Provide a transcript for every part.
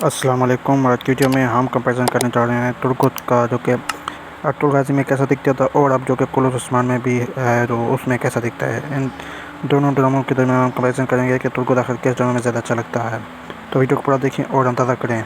अस्सलाम वालेकुम। आज की वीडियो में हम कंपैरिजन करने जा रहे हैं तुर्गुत का, जो कि अब्दुल गाजी में कैसा दिखता था और अब जो कि कुलुस उस्मान में भी है तो उसमें कैसा दिखता है। इन दोनों ड्रामों के दरमियान हम कंपैरिजन करेंगे कि तुर्गुत आखिर किस ड्रामा में ज़्यादा अच्छा लगता है। तो वीडियो को पूरा देखें और अंदाज़ा करें।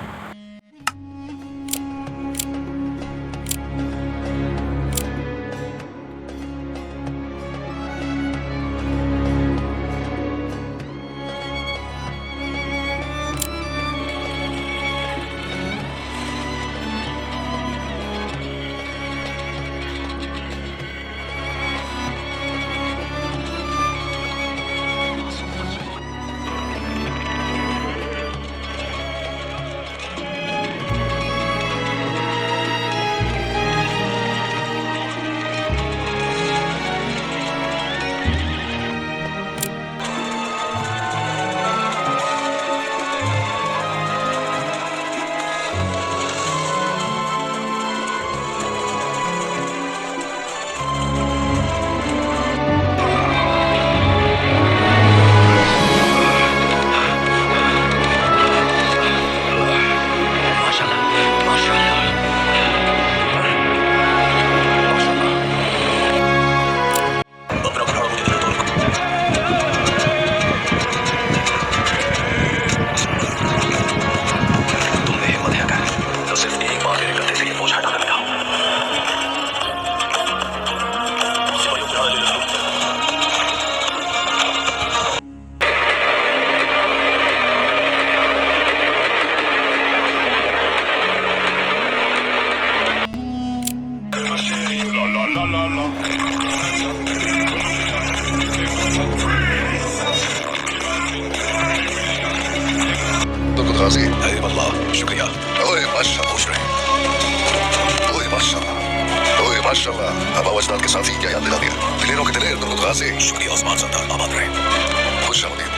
गाजी अल्लाह शुक्रिया। ओए माशाल्लाह, खुश रहे। ओए माशाल्लाह, ओए माशाल्लाह। अब अजदाद के साथी क्या याद दिला दिया। दिलेरों के दिलेर तुर्गुत गाजी। शुक्रिया उस्मान सरदार, आबाद रहे। खुश आमदीद।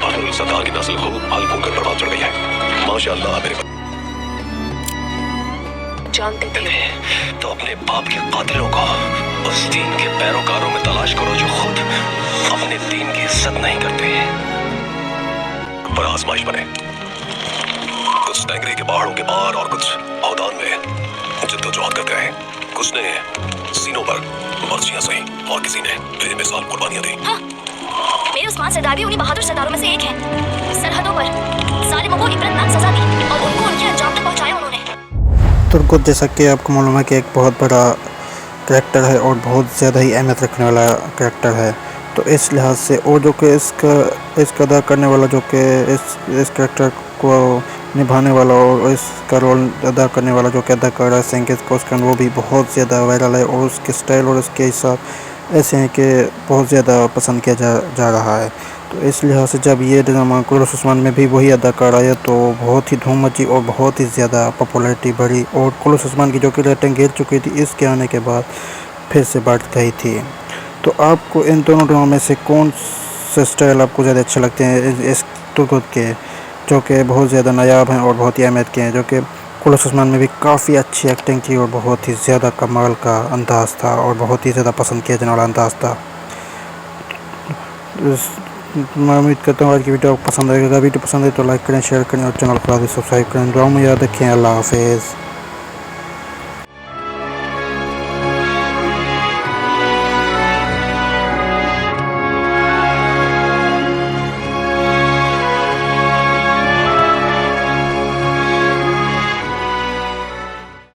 बहादुर सरदार की नस्ल को फल फूल कर बर्बाद चढ़ गई है। माशाल्लाह मेरे जानते थे तो अपने बाप के कातिलों को उस दीन के पैरोकारों में तलाश करो जो खुद अपने दीन की इज्जत नहीं करते। पर आजमाइश बने, कुछ टेंगरी के पहाड़ों के पार और कुछ औदान में जद्दोजहद करते रहे। कुछ ने सीनों पर बर्छियां सही और किसी ने बेमिसाल कुर्बानियां दी। हाँ, मेरे उस्मान सरदार भी उन्हीं बहादुर सरदारों में से एक हैं। सरहदों पर जालिमों को इबरतनाक सजा दी और उनको उनके अंजाम तक पहुंचाया उन्होंने। तुर्गुत, जैसा कि आपको मालूम है कि एक बहुत बड़ा करैक्टर है और बहुत ज़्यादा ही अहमियत रखने वाला करैक्टर है, तो इस लिहाज से और जो कि इसका अदा करने वाला, जो कि इस करैक्टर को निभाने वाला और इसका रोल अदा करने वाला जो कि अदाकार है सेंगिज़ कोसकन, वो भी बहुत ज़्यादा वायरल है और उसके स्टाइल और उसके हिसाब ऐसे हैं कि बहुत ज़्यादा पसंद किया जा रहा है। तो इस लिहाज से जब ये ड्रामा कुलुस उस्मान में भी वही अदाकार आया तो बहुत ही धूम मची और बहुत ही ज़्यादा पॉपुलैरिटी बढ़ी और कुलुस उस्मान की जो कि रेटिंग गिर चुकी थी, इसके आने के बाद फिर से बढ़ गई थी। तो आपको इन दोनों ड्रामा में से कौन से स्टाइल आपको ज़्यादा अच्छे लगते हैं इस तुर्गुत के, जो कि बहुत ज़्यादा नायाब हैं और बहुत ही अहमियत के हैं, जो कि कुलुस उस्मान में भी काफ़ी अच्छी एक्टिंग थी और बहुत ही ज़्यादा कमाल का अंदाज़ था और बहुत ही ज़्यादा पसंद किया जाने वाला अंदाज़ था। मैं उम्मीद करता हूँ आज की वीडियो आपको पसंद आएगा। वीडियो पसंद है तो लाइक करें, शेयर करें और चैनल को सब्सक्राइब करें। दुआ में याद रखें। अल्लाह हाफिज़।